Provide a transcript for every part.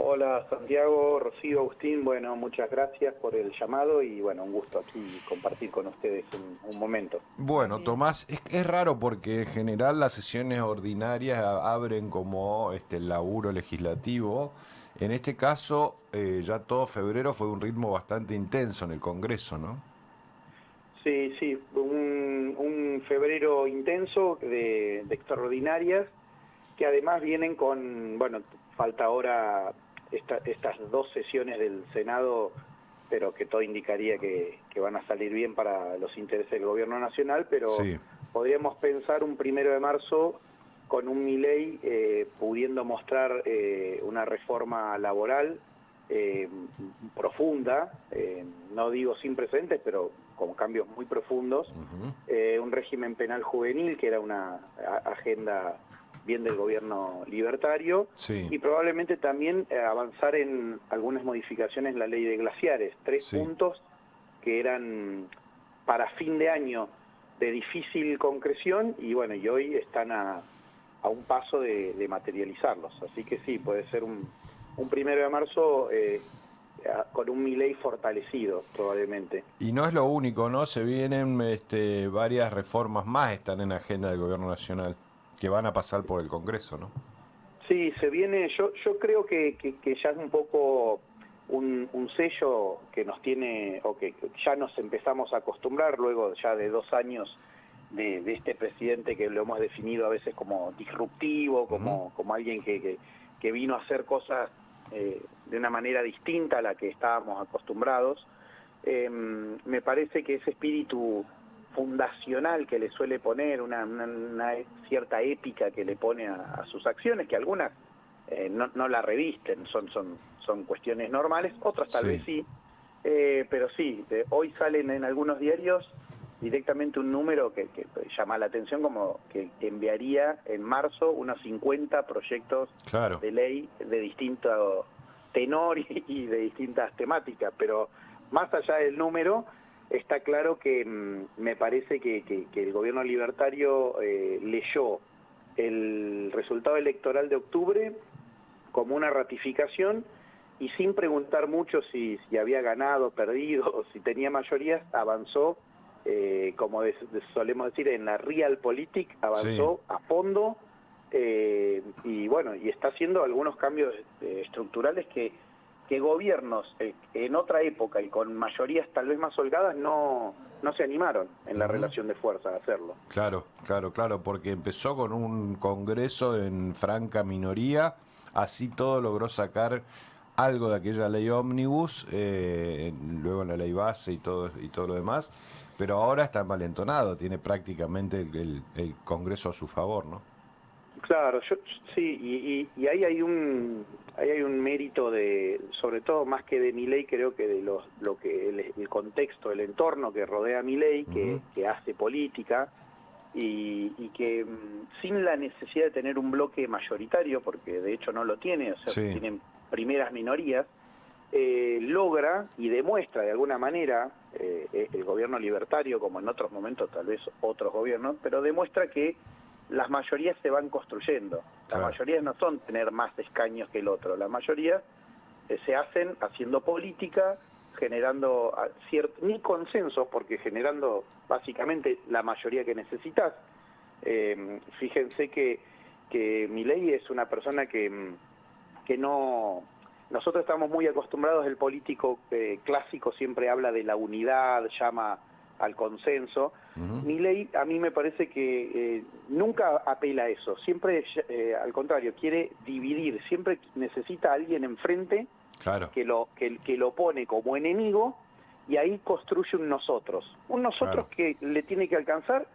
Hola Santiago, Rocío, Agustín, bueno, muchas gracias por el llamado y bueno, un gusto aquí compartir con ustedes un momento. Bueno, Tomás, es raro porque en general las sesiones ordinarias abren como el laburo legislativo. En este caso, ya todo febrero fue un ritmo bastante intenso en el Congreso, ¿no? Sí, sí, un febrero intenso de extraordinarias que además vienen con, bueno, falta ahora estas dos sesiones del Senado, pero que todo indicaría que van a salir bien para los intereses del gobierno nacional, pero Sí, podríamos pensar un 1 de marzo con un Milei pudiendo mostrar una reforma laboral eh, profunda, no digo sin precedentes, pero con cambios muy profundos, un régimen penal juvenil, que era una agenda bien del gobierno libertario, sí, y probablemente también avanzar en algunas modificaciones en la ley de glaciares, tres sí. puntos que eran para fin de año de difícil concreción y bueno, y hoy están a un paso de materializarlos. Así que sí, puede ser un 1 de marzo con un Milei fortalecido, probablemente. Y no es lo único, ¿no? Se vienen varias reformas más, están en la agenda del gobierno nacional, que van a pasar por el Congreso, ¿no? Sí, se viene, yo creo que ya es un poco un sello que nos tiene, o que ya nos empezamos a acostumbrar luego ya de 2 años de este presidente que lo hemos definido a veces como disruptivo, Ujú. como alguien que vino a hacer cosas de una manera distinta a la que estábamos acostumbrados. Me parece que ese espíritu fundacional que le suele poner, una cierta épica que le pone a sus acciones, que algunas no la revisten, son cuestiones normales, otras tal vez Sí. sí, pero sí, hoy salen en algunos diarios directamente un número que llama la atención, como que enviaría en marzo unos 50 proyectos Claro. de ley de distinto tenor y de distintas temáticas, pero más allá del número, está claro que me parece que el gobierno libertario leyó el resultado electoral de octubre como una ratificación y sin preguntar mucho si había ganado, perdido, o si tenía mayorías, avanzó, como solemos decir, en la realpolitik, Sí. avanzó a fondo y bueno, y está haciendo algunos cambios estructurales que gobiernos en otra época y con mayorías tal vez más holgadas no se animaron en la Ujú. relación de fuerza a hacerlo. Claro, claro, claro, porque empezó con un congreso en franca minoría, así todo logró sacar algo de aquella ley ómnibus, luego en la ley base y todo lo demás, pero ahora está envalentonado, tiene prácticamente el Congreso a su favor, ¿no? Claro, sí, y ahí hay un mérito de, sobre todo más que de Milei, creo que de lo que el contexto, el entorno que rodea a Milei, Ujú. que hace política y que sin la necesidad de tener un bloque mayoritario, porque de hecho no lo tiene, o sea, Sí, tienen primeras minorías, logra y demuestra de alguna manera el gobierno libertario, como en otros momentos tal vez otros gobiernos, pero demuestra que las mayorías se van construyendo. Las claro. mayorías no son tener más escaños que el otro, las mayorías se hacen haciendo política, generando ni consensos, porque generando básicamente la mayoría que necesitas. Fíjense que Milei es una persona que no... Nosotros estamos muy acostumbrados, el político clásico siempre habla de la unidad, llama al consenso. Ujú. Milei a mí me parece que nunca apela a eso, siempre al contrario, quiere dividir, siempre necesita a alguien enfrente Claro, que lo pone como enemigo y ahí construye un nosotros claro. que le tiene que alcanzar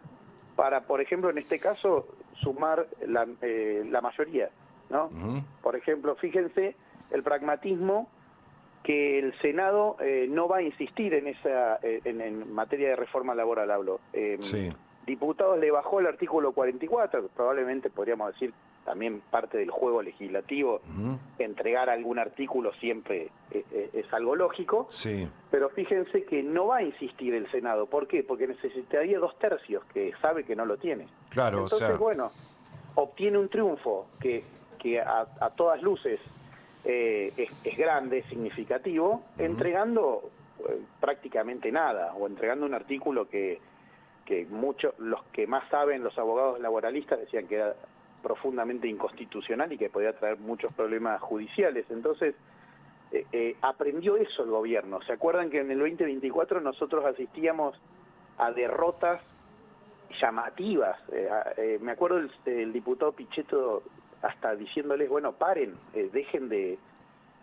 para, por ejemplo, en este caso, sumar la mayoría, ¿no? Ujú. Por ejemplo, fíjense el pragmatismo que el Senado no va a insistir en esa en materia de reforma laboral, hablo. Sí. Diputados le bajó el artículo 44, probablemente podríamos decir también parte del juego legislativo, Ujú. entregar algún artículo siempre es algo lógico, Sí, pero fíjense que no va a insistir el Senado. ¿Por qué? Porque necesitaría 2/3, que sabe que no lo tiene. claro, o Entonces, sea, bueno, obtiene un triunfo que a todas luces es grande, es significativo, entregando prácticamente nada, o entregando un artículo que muchos, los que más saben, los abogados laboralistas, decían que era profundamente inconstitucional y que podía traer muchos problemas judiciales. Entonces, aprendió eso el gobierno. ¿Se acuerdan que en el 2024 nosotros asistíamos a derrotas llamativas? Me acuerdo el diputado Pichetto hasta diciéndoles, bueno, paren, dejen de...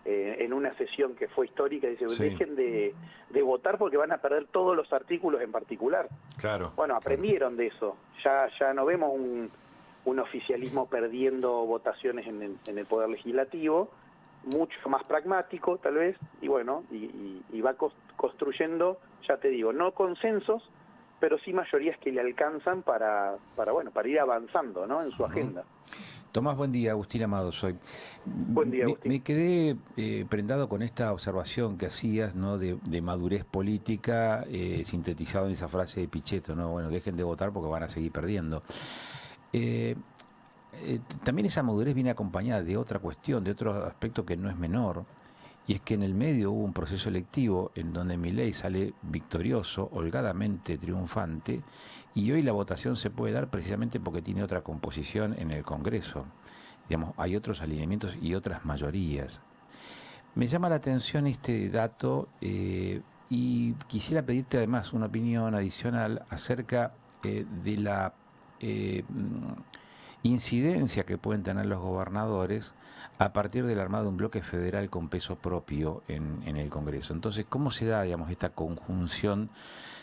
en una sesión que fue histórica, dice, dejen de votar porque van a perder todos los artículos en particular. Claro. Bueno, aprendieron de eso. Ya no vemos un oficialismo perdiendo votaciones en el Poder Legislativo, mucho más pragmático tal vez, y bueno, y va construyendo, ya te digo, no consensos, pero sí mayorías que le alcanzan para ir avanzando, ¿no?, en su agenda. Tomás, buen día. Agustín Amado soy. Buen día, Agustín. Me quedé prendado con esta observación que hacías, ¿no?, de madurez política, sintetizado en esa frase de Pichetto, ¿no? Bueno, dejen de votar porque van a seguir perdiendo. También esa madurez viene acompañada de otra cuestión, de otro aspecto que no es menor, y es que en el medio hubo un proceso electivo en donde Milei sale victorioso, holgadamente triunfante, y hoy la votación se puede dar precisamente porque tiene otra composición en el Congreso. Digamos, hay otros alineamientos y otras mayorías. Me llama la atención este dato y quisiera pedirte además una opinión adicional acerca de la incidencia que pueden tener los gobernadores a partir del armado de un bloque federal con peso propio en el Congreso. Entonces, ¿cómo se da, digamos, esta conjunción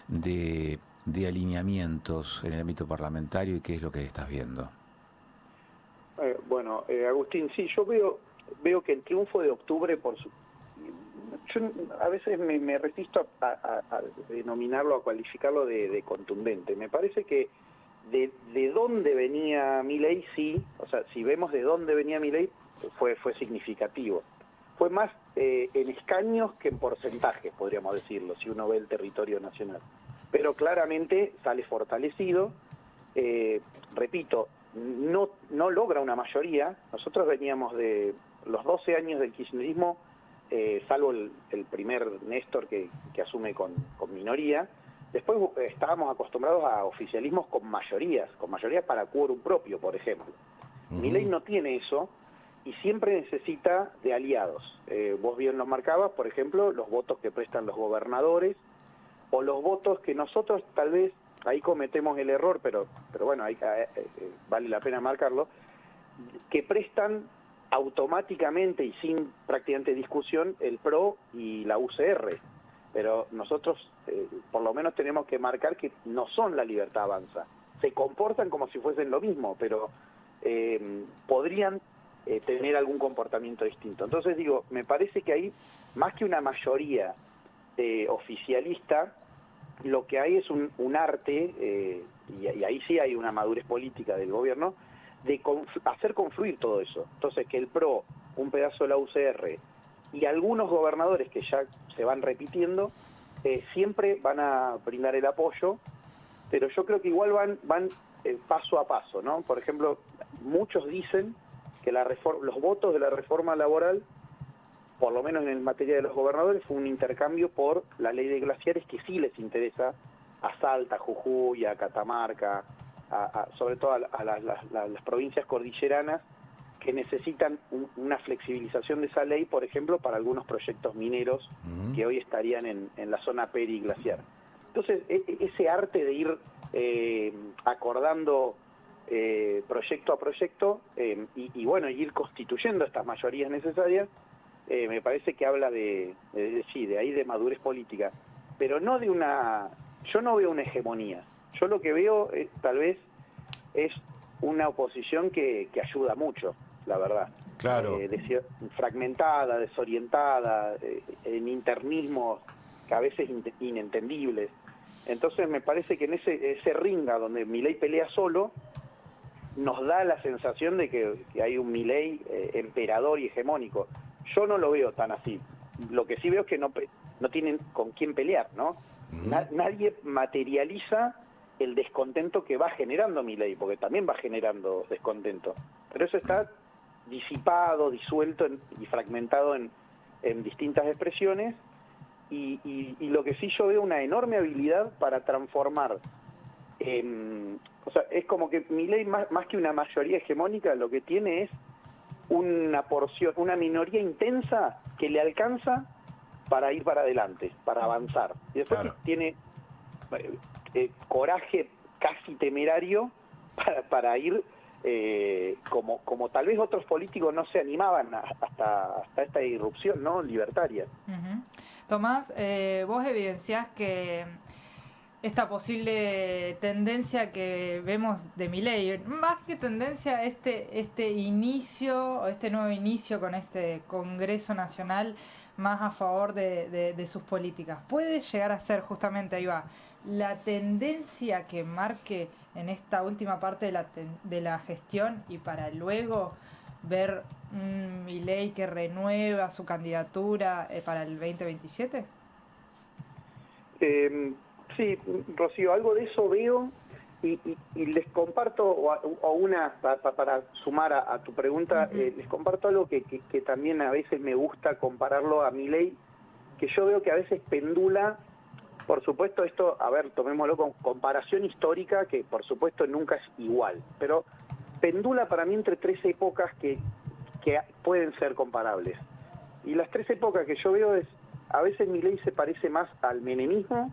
de alineamientos en el ámbito parlamentario y qué es lo que estás viendo? Bueno, Agustín, sí, yo veo que el triunfo de octubre, yo a veces me resisto a denominarlo, a cualificarlo de contundente. Me parece que de dónde venía Milei, sí, o sea, si vemos de dónde venía Milei, fue significativo. Fue más en escaños que en porcentajes, podríamos decirlo, si uno ve el territorio nacional. Pero claramente sale fortalecido. Repito, no logra una mayoría. Nosotros veníamos de los 12 años del kirchnerismo, salvo el primer Néstor que asume con minoría. Después estábamos acostumbrados a oficialismos con mayorías para quórum propio, por ejemplo. Milei no tiene eso y siempre necesita de aliados. Vos bien lo marcabas, por ejemplo, los votos que prestan los gobernadores o los votos que nosotros tal vez, ahí cometemos el error, pero bueno, vale la pena marcarlo, que prestan automáticamente y sin prácticamente discusión el PRO y la UCR. Pero nosotros por lo menos tenemos que marcar que no son La Libertad Avanza. Se comportan como si fuesen lo mismo, pero podrían tener algún comportamiento distinto. Entonces digo, me parece que ahí, más que una mayoría oficialista, lo que hay es un arte, y ahí sí hay una madurez política del gobierno, de hacer confluir todo eso. Entonces que el PRO, un pedazo de la UCR, y algunos gobernadores que ya se van repitiendo, siempre van a brindar el apoyo, pero yo creo que igual van paso a paso, ¿no? Por ejemplo, muchos dicen que los votos de la reforma laboral, por lo menos en materia de los gobernadores, fue un intercambio por la ley de glaciares que sí les interesa a Salta, a Jujuy, a Catamarca, sobre todo a las provincias cordilleranas, que necesitan una flexibilización de esa ley, por ejemplo, para algunos proyectos mineros que hoy estarían en la zona periglaciar. Entonces, ese arte de ir acordando proyecto a proyecto y bueno, ir constituyendo estas mayorías necesarias, me parece que habla de ahí de madurez política, pero no de yo no veo una hegemonía. Yo lo que veo tal vez es una oposición que ayuda mucho, la verdad. Claro. Fragmentada, desorientada, en internismos que a veces inentendibles. Entonces me parece que en ese ringa donde Milei pelea solo, nos da la sensación de que hay un Milei emperador y hegemónico. Yo no lo veo tan así. Lo que sí veo es que no tienen con quién pelear, ¿no? Nadie materializa el descontento que va generando Milei, porque también va generando descontento. Pero eso está disipado, disuelto y fragmentado en distintas expresiones, y lo que sí yo veo una enorme habilidad para transformar, o sea, es como que Milei más que una mayoría hegemónica, lo que tiene es una porción, una minoría intensa que le alcanza para ir para adelante, para avanzar. Y después tiene coraje casi temerario para ir como tal vez otros políticos no se animaban hasta esta irrupción, ¿no?, libertaria. Tomás, vos evidenciás que esta posible tendencia que vemos de Milei, más que tendencia, este inicio, este nuevo inicio con este Congreso Nacional más a favor de sus políticas, puede llegar a ser justamente, ahí va, la tendencia que marque en esta última parte de la gestión, y para luego ver un Milei que renueva su candidatura para el 2027? Sí, Rocío, algo de eso veo, y les comparto, para sumar a tu pregunta, les comparto algo que también a veces me gusta compararlo a Milei, que yo veo que a veces pendula. Por supuesto, esto, a ver, tomémoslo con comparación histórica, que por supuesto nunca es igual, pero pendula para mí entre tres épocas que pueden ser comparables. Y las tres épocas que yo veo es, a veces Milei se parece más al menemismo,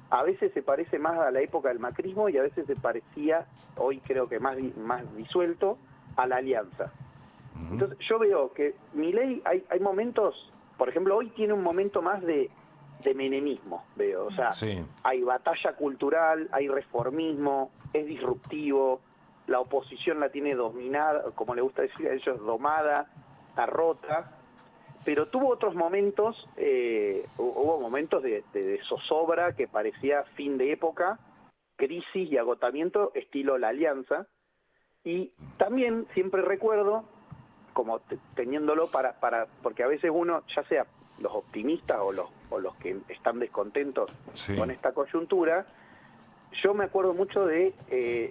a veces se parece más a la época del macrismo, y a veces se parecía, hoy creo que más disuelto, a la alianza. Entonces yo veo que Milei, hay momentos, por ejemplo, hoy tiene un momento más de menemismo, veo, o sea, hay batalla cultural, hay reformismo, es disruptivo, la oposición la tiene dominada, como le gusta decir a ellos, domada, está rota, pero tuvo otros momentos, hubo momentos de zozobra que parecía fin de época, crisis y agotamiento estilo la alianza, y también siempre recuerdo, como teniéndolo porque a veces uno, ya sea los optimistas o los que están descontentos con esta coyuntura, yo me acuerdo mucho de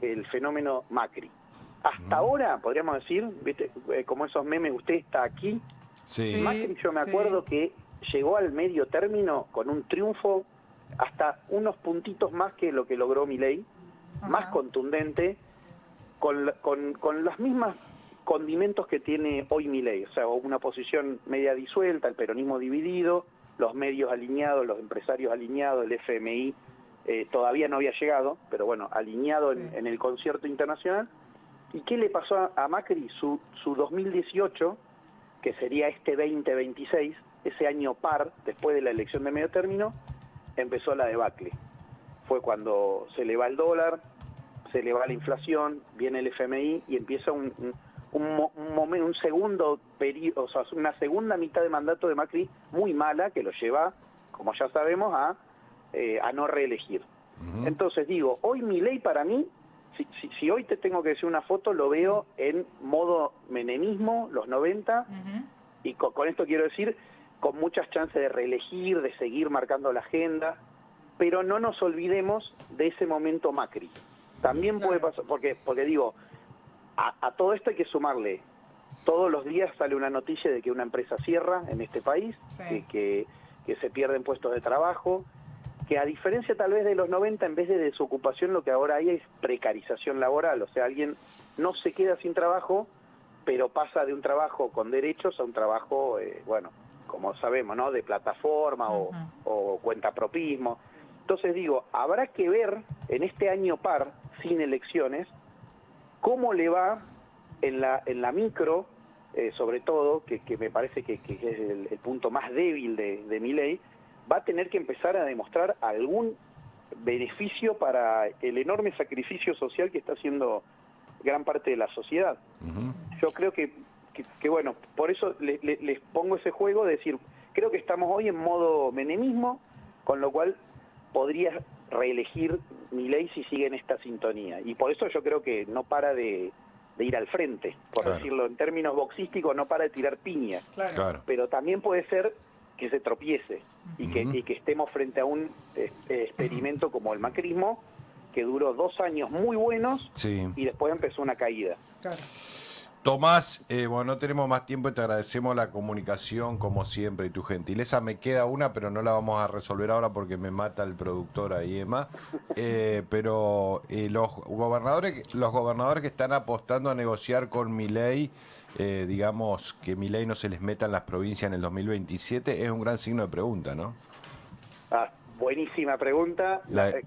el fenómeno Macri. Hasta ahora, podríamos decir, ¿viste? Como esos memes, usted está aquí. Macri, yo me acuerdo que llegó al medio término con un triunfo hasta unos puntitos más que lo que logró Milei, más contundente, con las mismas condimentos que tiene hoy Milei, o sea, una posición media disuelta, el peronismo dividido, los medios alineados, los empresarios alineados, el FMI todavía no había llegado, pero bueno, alineado en el concierto internacional. ¿Y qué le pasó a Macri? Su 2018, que sería este 2026, ese año par, después de la elección de medio término, empezó la debacle. Fue cuando se le va el dólar, se le va la inflación, viene el FMI y empieza un segundo periodo, o sea, una segunda mitad de mandato de Macri muy mala, que lo lleva, como ya sabemos, a no reelegir. Entonces digo, hoy Milei para mí, si hoy te tengo que decir una foto, lo veo en modo menemismo, los 90, y con esto quiero decir, con muchas chances de reelegir, de seguir marcando la agenda, pero no nos olvidemos de ese momento Macri. También puede pasar, porque digo, a todo esto hay que sumarle, todos los días sale una noticia de que una empresa cierra en este país, que se pierden puestos de trabajo, que a diferencia tal vez de los 90, en vez de desocupación, lo que ahora hay es precarización laboral, o sea, alguien no se queda sin trabajo, pero pasa de un trabajo con derechos a un trabajo, bueno, como sabemos, ¿no?, de plataforma o cuentapropismo. Entonces digo, habrá que ver en este año par, sin elecciones, cómo le va en la micro, sobre todo, que me parece que es el punto más débil de Milei. Va a tener que empezar a demostrar algún beneficio para el enorme sacrificio social que está haciendo gran parte de la sociedad. Yo creo que bueno, por eso les pongo ese juego de decir, creo que estamos hoy en modo menemismo, con lo cual podría reelegir Milei si sigue en esta sintonía. Y por eso yo creo que no para de ir al frente, por decirlo en términos boxísticos, no para de tirar piñas. Pero también puede ser que se tropiece y que estemos frente a un experimento como el macrismo, que duró 2 años muy buenos y después empezó una caída. Tomás, bueno, no tenemos más tiempo y te agradecemos la comunicación como siempre y tu gentileza. Me queda una, pero no la vamos a resolver ahora porque me mata el productor ahí, Emma. Pero los gobernadores que están apostando a negociar con Milei, digamos que Milei no se les meta en las provincias en el 2027, es un gran signo de pregunta, ¿no? Buenísima pregunta.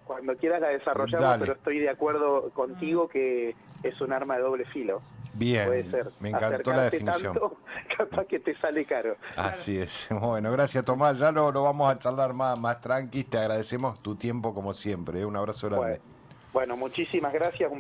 Cuando quieras la desarrollamos, Dale. pero estoy de acuerdo contigo que es un arma de doble filo. Bien, Puede ser. me encantó la Acercarte definición. tanto, capaz que te sale caro. Así es. Bueno, gracias Tomás. Ya lo vamos a charlar más tranqui. Te agradecemos tu tiempo como siempre. Un abrazo grande. Bueno, muchísimas gracias.